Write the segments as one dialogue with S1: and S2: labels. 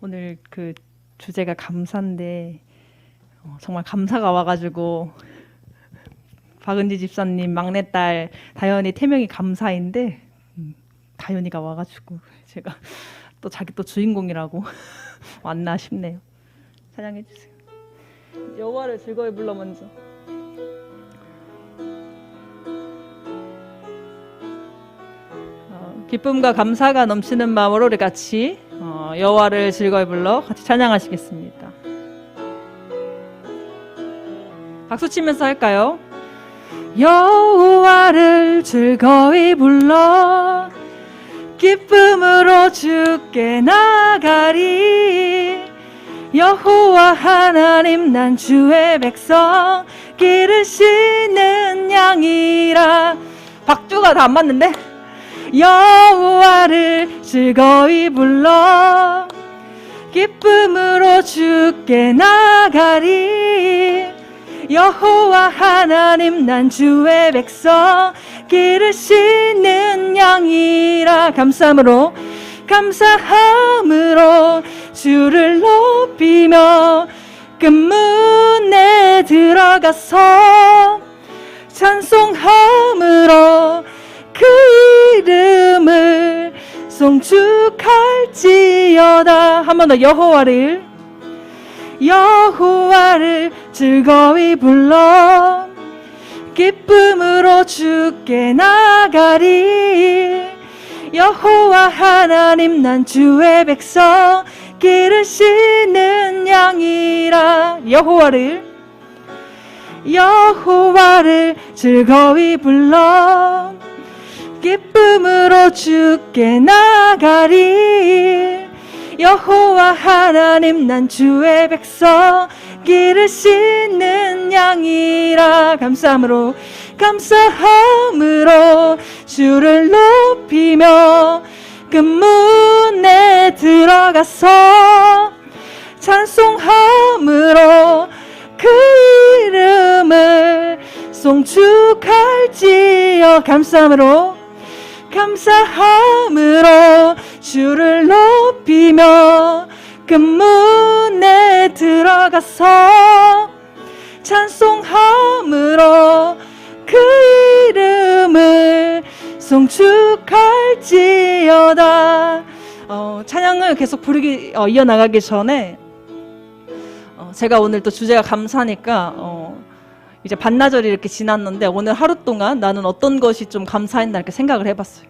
S1: 오늘 그 주제가 감사인데 정말 감사가 와가지고 박은지 집사님 막내딸 다현이 태명이 감사인데 다현이가 와가지고 제가 또 자기 또 주인공이라고 왔나 싶네요. 찬양해 주세요. 여호와를 즐거이 불러 먼저. 기쁨과 감사가 넘치는 마음으로 우리 같이 여호와를 즐거이 불러 같이 찬양하시겠습니다. 박수 치면서 할까요? 여호와를 즐거이 불러 기쁨으로 주께 나가리. 여호와 하나님 난 주의 백성 기르시는 양이라. 박주가 다 안 맞는데? 여호와를 즐거이 불러 기쁨으로 주께 나가리. 여호와 하나님 난 주의 백성 기르시는 양이라. 감사함으로 주를 높이며 끝문에 들어가서 찬송함으로 그 이름을 송축할지어다. 한 번 더. 여호와를 즐거이 불러 기쁨으로 주께 나가리. 여호와 하나님 난 주의 백성 기르시는 양이라. 여호와를 즐거이 불러 기쁨으로 주께 나가리. 여호와 하나님 난 주의 백성 기르시는 양이라. 감사함으로 주를 높이며 끝문에 들어가서 찬송함으로 그 이름을 송축할지어. 감사함으로 주를 높이며 끝문에 들어가서 찬송함으로 그 이름을 송축할지어다. 찬양을 계속 부르기 이어나가기 전에 제가 오늘 또 주제가 감사니까 이제 반나절이 이렇게 지났는데 오늘 하루 동안 나는 어떤 것이 좀 감사했나 이렇게 생각을 해봤어요.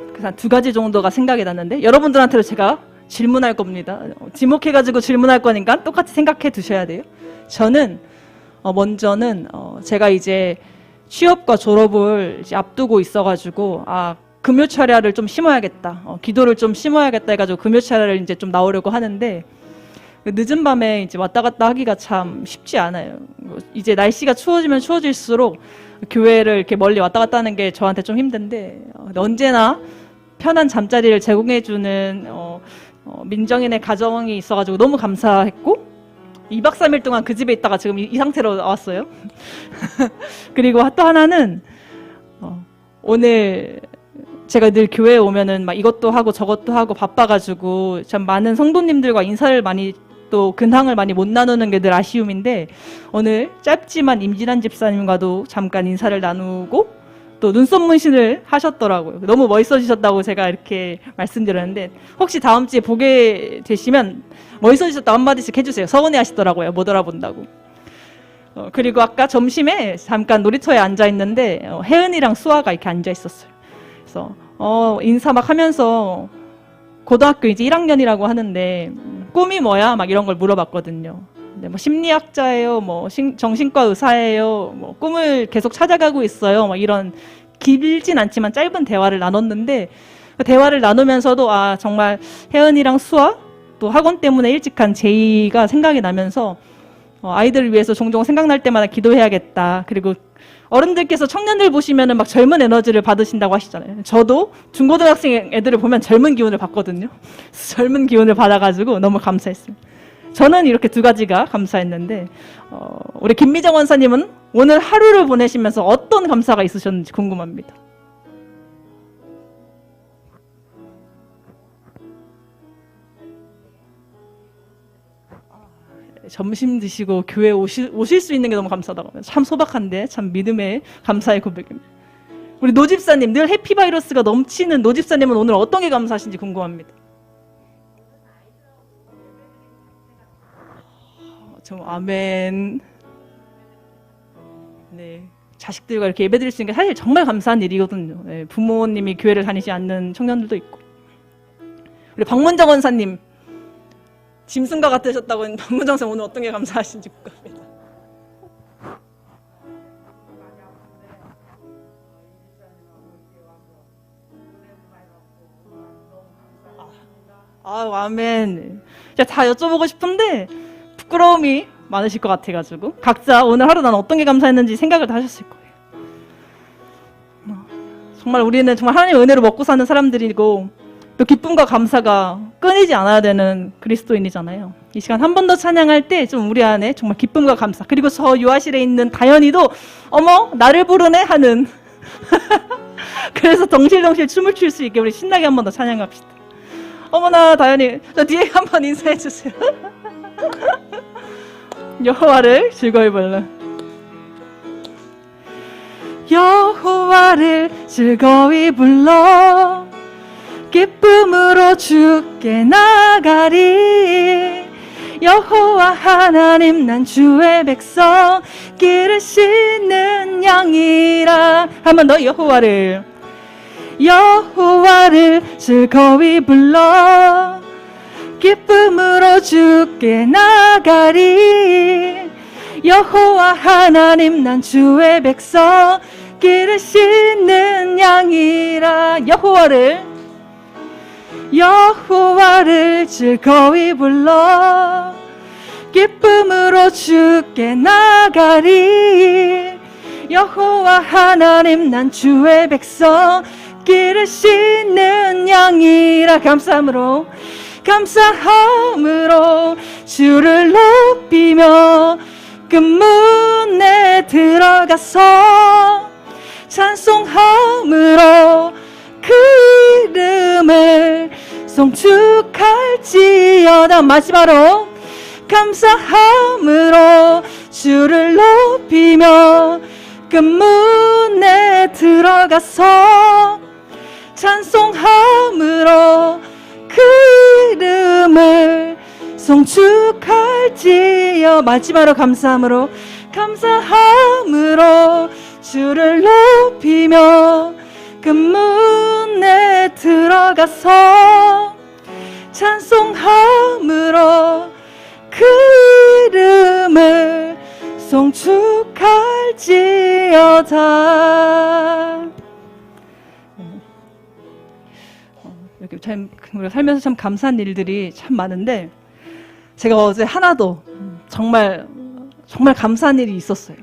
S1: 그래서 한 2가지 정도가 생각이 났는데 여러분들한테도 제가 질문할 겁니다. 지목해가지고 질문할 거니까 똑같이 생각해 두셔야 돼요. 저는 먼저는 제가 이제 취업과 졸업을 이제 앞두고 있어가지고 금요철야를 좀 심어야겠다, 기도를 좀 심어야겠다 해가지고 금요철야를 이제 좀 나오려고 하는데 늦은 밤에 이제 왔다 갔다 하기가 참 쉽지 않아요. 이제 날씨가 추워지면 추워질수록 교회를 이렇게 멀리 왔다 갔다 하는 게 저한테 좀 힘든데 언제나 편한 잠자리를 제공해주는 민정인의 가정이 있어가지고 너무 감사했고 2박 3일 동안 그 집에 있다가 지금 이 상태로 나왔어요. 그리고 또 하나는 오늘 제가 늘 교회에 오면은 막 이것도 하고 저것도 하고 바빠가지고 참 많은 성도님들과 인사를 많이 또 근황을 많이 못 나누는 게 늘 아쉬움인데 오늘 짧지만 임진환 집사님과도 잠깐 인사를 나누고 또 눈썹 문신을 하셨더라고요. 너무 멋있어지셨다고 제가 이렇게 말씀드렸는데 혹시 다음 주에 보게 되시면 멋있어지셨다 한마디씩 해주세요. 서운해 하시더라고요. 못 알아본다고. 그리고 아까 점심에 잠깐 놀이터에 앉아있는데 혜은이랑 수아가 이렇게 앉아있었어요. 그래서 인사 막 하면서 고등학교 이제 1학년이라고 하는데 꿈이 뭐야? 막 이런 걸 물어봤거든요. 근데 뭐 심리학자예요, 뭐 정신과 의사예요, 뭐 꿈을 계속 찾아가고 있어요. 막 이런 길진 않지만 짧은 대화를 나눴는데 그 대화를 나누면서도 정말 혜은이랑 수아 또 학원 때문에 일찍 간 제이가 생각이 나면서 아이들을 위해서 종종 생각날 때마다 기도해야겠다. 그리고 어른들께서 청년들 보시면은 막 젊은 에너지를 받으신다고 하시잖아요. 저도 중고등학생 애들을 보면 젊은 기운을 받거든요. 젊은 기운을 받아가지고 너무 감사했어요. 저는 이렇게 2가지가 감사했는데 우리 김미정 원사님은 오늘 하루를 보내시면서 어떤 감사가 있으셨는지 궁금합니다. 점심 드시고 교회 오실 수 있는 게 너무 감사하다고. 참 소박한데 참 믿음의 감사의 고백입니다. 우리 노 집사님, 늘 해피바이러스가 넘치는 노 집사님은 오늘 어떤 게 감사하신지 궁금합니다. 좀 아멘. 네, 자식들과 이렇게 예배드릴 수 있는 게 사실 정말 감사한 일이거든요. 네, 부모님이 교회를 다니지 않는 청년들도 있고. 우리 박문정 원사님, 짐승과 같으셨다고 했는데 박문정 원사님 오늘 어떤 게 감사하신지 궁금합니다. 아멘. 다 여쭤보고 싶은데 부끄러움이 많으실 것 같아가지고 각자 오늘 하루 난 어떤 게 감사했는지 생각을 다 하셨을 거예요. 정말 우리는 정말 하나님의 은혜로 먹고 사는 사람들이고 또 기쁨과 감사가 끊이지 않아야 되는 그리스도인이잖아요. 이 시간 한 번 더 찬양할 때 좀 우리 안에 정말 기쁨과 감사, 그리고 저 유아실에 있는 다현이도 어머 나를 부르네 하는 그래서 덩실덩실 춤을 출 수 있게 우리 신나게 한 번 더 찬양합시다. 어머나 다현이, 저 뒤에 한번 인사해 주세요. 여호와를 즐거이 불러. 여호와를 즐거이 불러 기쁨으로 주께 나가리. 여호와 하나님 난 주의 백성 길을 씻는 양이라. 한 번 더 여호와를 즐거이 불러 기쁨으로 주께 나가리. 여호와 하나님 난 주의 백성 길을 씻는 양이라. 여호와를 즐거이 불러 기쁨으로 주께 나가리. 여호와 하나님 난 주의 백성 길을 씻는 양이라. 감사함으로 주를 높이며 그 문에 들어가서 찬송함으로 그 이름을 송축할지어다. 마지막으로 감사함으로 주를 높이며 그 문에 들어가서 찬송함으로 그 이름을 송축할지어. 마지막으로 감사함으로 주를 높이며 그 문에 들어가서 찬송함으로 그 이름을 송축할지어다. 이렇게 참 우리가 살면서 참 감사한 일들이 참 많은데 제가 어제 하나도 정말 감사한 일이 있었어요.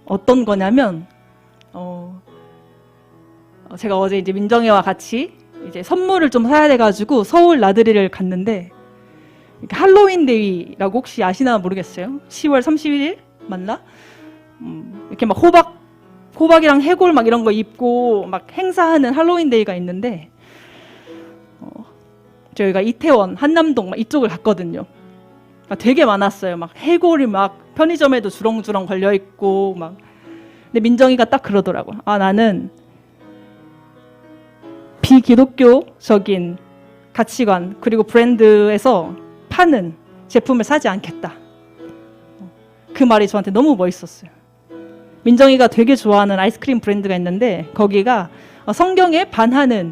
S1: 어떤 거냐면 제가 어제 이제 민정이와 같이 이제 선물을 좀 사야 돼가지고 서울 나들이를 갔는데 할로윈 데이라고 혹시 아시나 모르겠어요. 10월 31일 맞나? 이렇게 막 호박이랑 해골 막 이런 거 입고 막 행사하는 할로윈 데이가 있는데 저희가 이태원, 한남동 막 이쪽을 갔거든요. 되게 많았어요. 막 해골이 막 편의점에도 주렁주렁 걸려 있고 막. 근데 민정이가 딱 그러더라고. 나는 비기독교적인 가치관 그리고 브랜드에서 파는 제품을 사지 않겠다. 그 말이 저한테 너무 멋있었어요. 민정이가 되게 좋아하는 아이스크림 브랜드가 있는데 거기가 성경에 반하는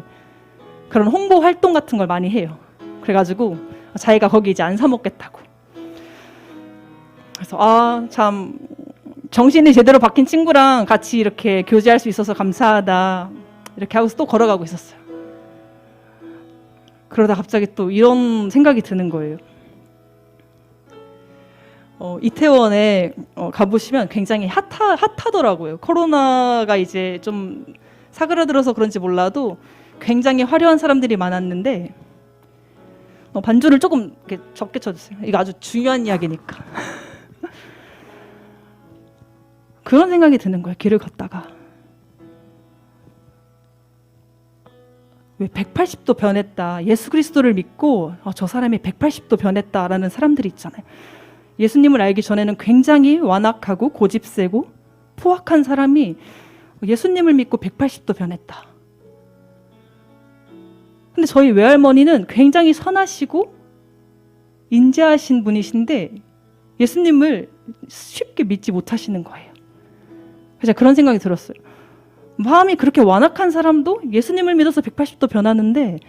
S1: 그런 홍보 활동 같은 걸 많이 해요. 그래가지고 자기가 거기 이제 안 사 먹겠다고. 그래서 참 정신이 제대로 박힌 친구랑 같이 이렇게 교제할 수 있어서 감사하다 이렇게 하고서 또 걸어가고 있었어요. 그러다 갑자기 또 이런 생각이 드는 거예요. 이태원에 가보시면 굉장히 핫하더라고요. 코로나가 이제 좀 사그라들어서 그런지 몰라도 굉장히 화려한 사람들이 많았는데 반주를 조금 이렇게 적게 쳐주세요. 이거 아주 중요한 이야기니까. 그런 생각이 드는 거예요. 길을 걷다가 왜 180도 변했다. 예수 그리스도를 믿고 저 사람이 180도 변했다라는 사람들이 있잖아요. 예수님을 알기 전에는 굉장히 완악하고 고집세고 포악한 사람이 예수님을 믿고 180도 변했다. 근데 저희 외할머니는 굉장히 선하시고 인자하신 분이신데 예수님을 쉽게 믿지 못하시는 거예요. 그래서 그런 생각이 들었어요. 마음이 그렇게 완악한 사람도 예수님을 믿어서 180도 변하는데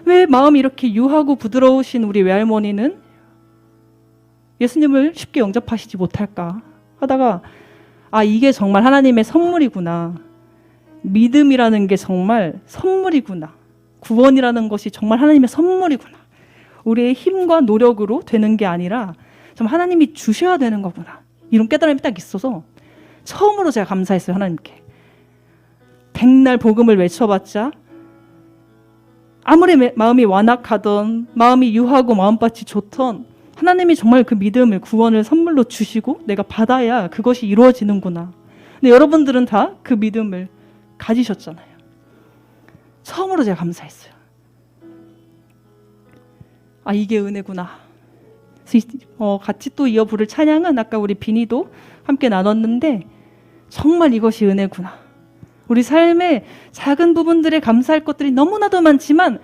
S1: 왜 마음이 이렇게 유하고 부드러우신 우리 외할머니는 예수님을 쉽게 영접하시지 못할까 하다가 이게 정말 하나님의 선물이구나. 믿음이라는 게 정말 선물이구나. 구원이라는 것이 정말 하나님의 선물이구나. 우리의 힘과 노력으로 되는 게 아니라 좀 하나님이 주셔야 되는 거구나. 이런 깨달음이 딱 있어서 처음으로 제가 감사했어요. 하나님께. 백날 복음을 외쳐봤자 아무리 마음이 완악하던 마음이 유하고 마음밭이 좋던 하나님이 정말 그 믿음을 구원을 선물로 주시고 내가 받아야 그것이 이루어지는구나. 근데 여러분들은 다 그 믿음을 가지셨잖아요. 처음으로 제가 감사했어요. 이게 은혜구나. 같이 또 이어 부를 찬양은 아까 우리 비니도 함께 나눴는데 정말 이것이 은혜구나. 우리 삶의 작은 부분들에 감사할 것들이 너무나도 많지만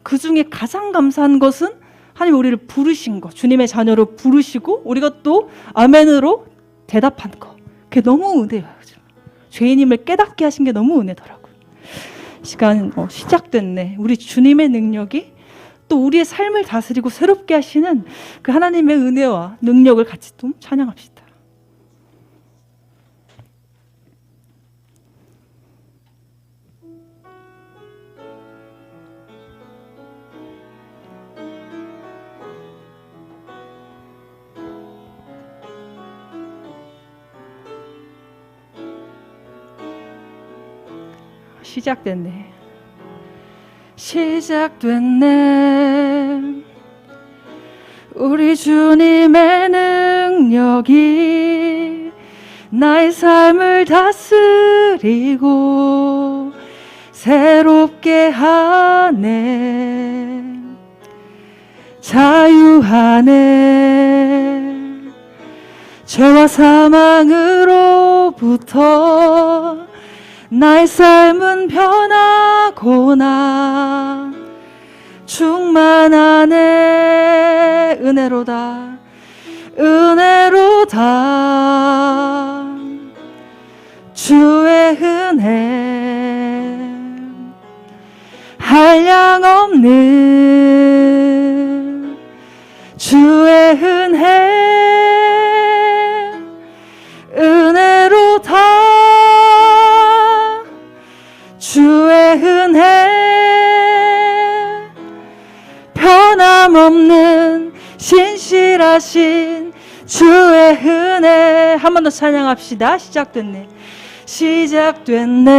S1: 그 중에 가장 감사한 것은 하나님 우리를 부르신 것, 주님의 자녀로 부르시고 우리가 또 아멘으로 대답한 것. 그게 너무 은혜예요. 죄인임을 깨닫게 하신 게 너무 은혜더라고요. 시간 시작됐네. 우리 주님의 능력이 또 우리의 삶을 다스리고 새롭게 하시는 그 하나님의 은혜와 능력을 같이 좀 찬양합시다. 시작됐네. 시작됐네. 우리 주님의 능력이 나의 삶을 다스리고 새롭게 하네. 자유하네. 죄와 사망으로부터 나의 삶은 변하고나 충만하네. 은혜로다. 은혜로다. 주의 은혜 한량없는 주의 은혜 은혜로다. 주의 은혜 변함없는 신실하신 주의 은혜. 한 번 더 찬양합시다. 시작됐네. 시작됐네.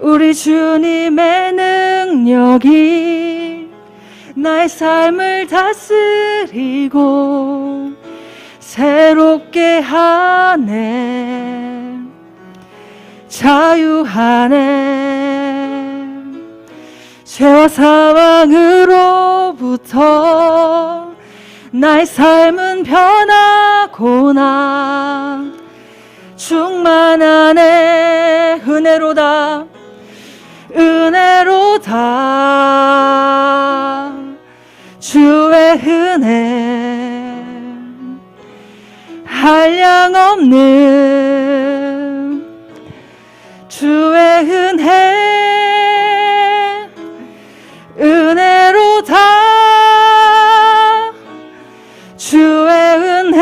S1: 우리 주님의 능력이 나의 삶을 다스리고 새롭게 하네. 자유하네. 죄와 사망으로부터 나의 삶은 변하고나 충만하네. 은혜로다. 은혜로다. 주의 은혜 한량없는 주의 은혜 은혜로다. 주의 은혜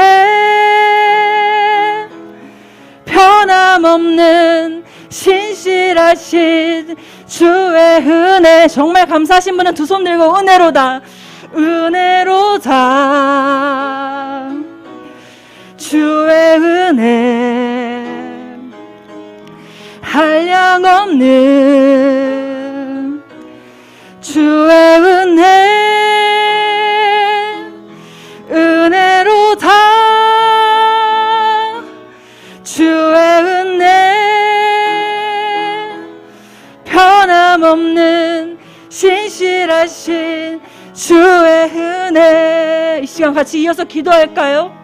S1: 변함없는 신실하신 주의 은혜. 정말 감사하신 분은 두 손 들고 은혜로다. 은혜로다. 주의 은혜 한량없는 주의 은혜 은혜로다. 주의 은혜 전능하신 주의 은혜. 이 시간 같이 이어서 기도할까요?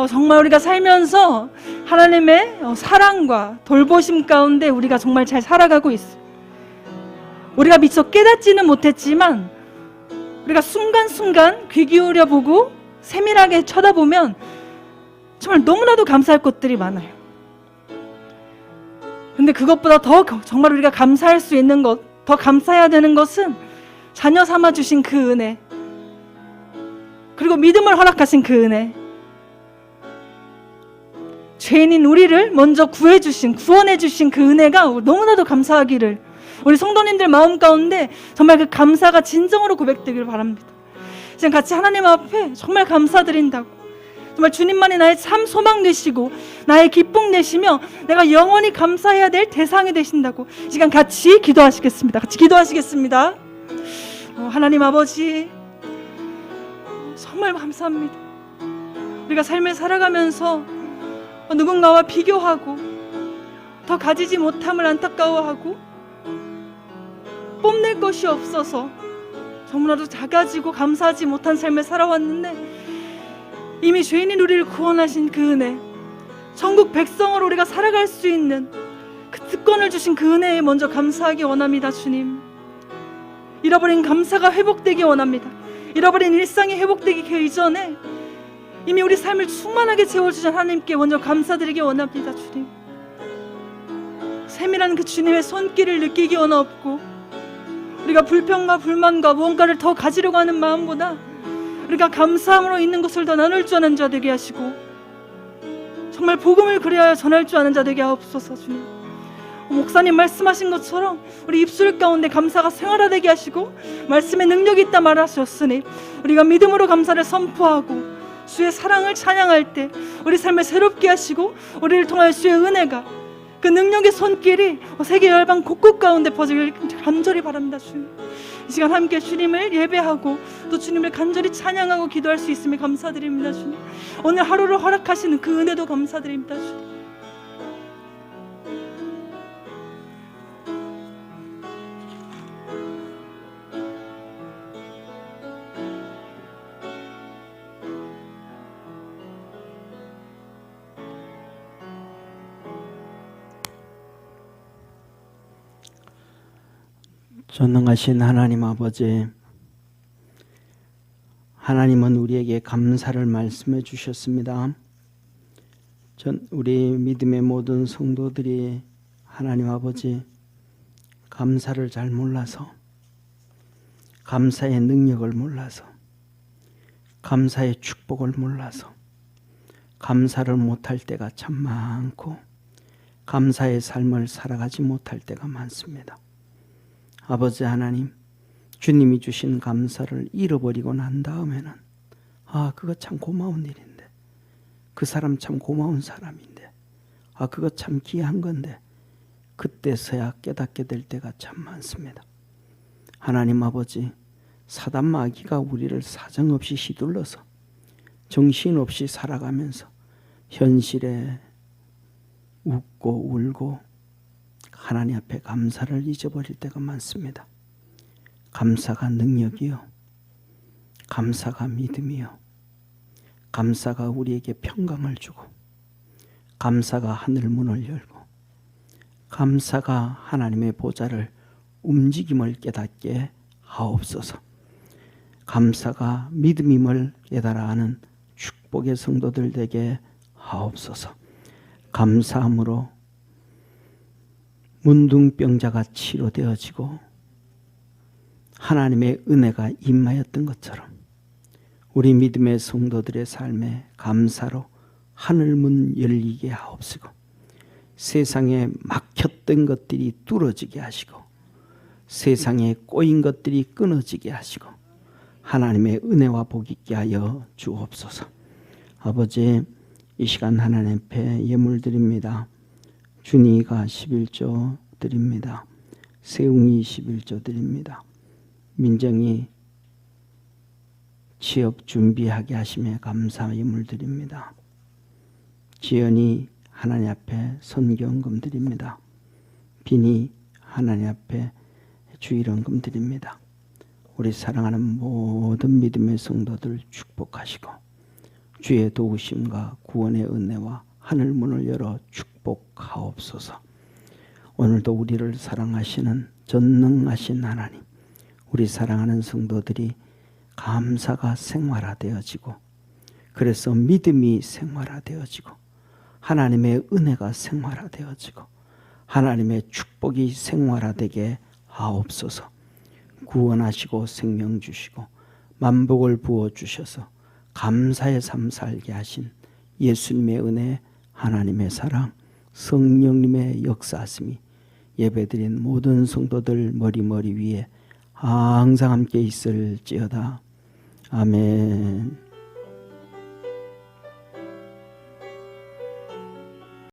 S1: 정말 우리가 살면서 하나님의 사랑과 돌보심 가운데 우리가 정말 잘 살아가고 있어. 우리가 미처 깨닫지는 못했지만 우리가 순간순간 귀 기울여 보고 세밀하게 쳐다보면 정말 너무나도 감사할 것들이 많아요. 근데 그것보다 더 정말 우리가 감사할 수 있는 것, 더 감사해야 되는 것은 자녀 삼아주신 그 은혜, 그리고 믿음을 허락하신 그 은혜, 죄인인 우리를 먼저 구원해주신 그 은혜가 너무나도 감사하기를, 우리 성도님들 마음 가운데 정말 그 감사가 진정으로 고백되기를 바랍니다. 지금 같이 하나님 앞에 정말 감사드린다고, 정말 주님만이 나의 참 소망 되시고 나의 기쁨 되시며 내가 영원히 감사해야 될 대상이 되신다고 이 시간 같이 기도하시겠습니다. 같이 기도하시겠습니다. 하나님 아버지, 정말 감사합니다. 우리가 삶을 살아가면서 누군가와 비교하고 더 가지지 못함을 안타까워하고 뽐낼 것이 없어서 너무나도 작아지고 감사하지 못한 삶을 살아왔는데, 이미 죄인인 우리를 구원하신 그 은혜, 천국 백성으로 우리가 살아갈 수 있는 그 특권을 주신 그 은혜에 먼저 감사하기 원합니다. 주님, 잃어버린 감사가 회복되기 원합니다. 잃어버린 일상이 회복되기 그 이전에 이미 우리 삶을 충만하게 채워주신 하나님께 먼저 감사드리기 원합니다. 주님, 세밀한 그 주님의 손길을 느끼기 원하옵고, 우리가 불평과 불만과 무언가를 더 가지려고 하는 마음보다 우리가 감사함으로 있는 것을 더 나눌 줄 아는 자 되게 하시고, 정말 복음을 그리하여 전할 줄 아는 자 되게 하옵소서. 주님, 목사님 말씀하신 것처럼 우리 입술 가운데 감사가 생활화되게 하시고, 말씀에 능력이 있다 말하셨으니 우리가 믿음으로 감사를 선포하고 주의 사랑을 찬양할 때 우리 삶을 새롭게 하시고, 우리를 통하여 주의 은혜가, 그 능력의 손길이 세계 열방 곳곳 가운데 퍼지길 간절히 바랍니다. 주님, 이 시간 함께 주님을 예배하고 또 주님을 간절히 찬양하고 기도할 수 있음에 감사드립니다. 주님, 오늘 하루를 허락하시는 그 은혜도 감사드립니다. 주님,
S2: 전능하신 하나님 아버지, 하나님은 우리에게 감사를 말씀해 주셨습니다. 우리 믿음의 모든 성도들이 하나님 아버지 감사를 잘 몰라서, 감사의 능력을 몰라서, 감사의 축복을 몰라서 감사를 못할 때가 참 많고, 감사의 삶을 살아가지 못할 때가 많습니다. 아버지 하나님, 주님이 주신 감사를 잃어버리고 난 다음에는 그거 참 고마운 일인데, 그 사람 참 고마운 사람인데, 그거 참 귀한 건데, 그때서야 깨닫게 될 때가 참 많습니다. 하나님 아버지, 사단 마귀가 우리를 사정없이 휘둘러서 정신없이 살아가면서 현실에 웃고 울고 하나님 앞에 감사를 잊어버릴 때가 많습니다. 감사가 능력이요, 감사가 믿음이요, 감사가 우리에게 평강을 주고, 감사가 하늘 문을 열고, 감사가 하나님의 보좌를 움직임을 깨닫게 하옵소서. 감사가 믿음임을 깨달아 하는 축복의 성도들 되게 하옵소서. 감사함으로 문둥병자가 치료되어지고 하나님의 은혜가 임하였던 것처럼 우리 믿음의 성도들의 삶에 감사로 하늘문 열리게 하옵시고, 세상에 막혔던 것들이 뚫어지게 하시고, 세상에 꼬인 것들이 끊어지게 하시고, 하나님의 은혜와 복이 있게 하여 주옵소서. 아버지, 이 시간 하나님 앞에 예물 드립니다. 준이가 11조 드립니다. 세웅이 11조 드립니다. 민정이 취업 준비하게 하심에 감사 예물 드립니다. 지연이 하나님 앞에 선교헌금 드립니다. 빈이 하나님 앞에 주일헌금 드립니다. 우리 사랑하는 모든 믿음의 성도들 축복하시고 주의 도우심과 구원의 은혜와 하늘 문을 열어 축복하옵소서. 오늘도 우리를 사랑하시는 전능하신 하나님, 우리 사랑하는 성도들이 감사가 생활화되어지고 그래서 믿음이 생활화되어지고 하나님의 은혜가 생활화되어지고 하나님의 축복이 생활화되게 하옵소서. 구원하시고 생명 주시고 만복을 부어주셔서 감사의 삶 살게 하신 예수님의 은혜, 하나님의 사랑, 성령님의 역사하심이 예배드린 모든 성도들 머리 위에 항상 함께 있을지어다. 아멘.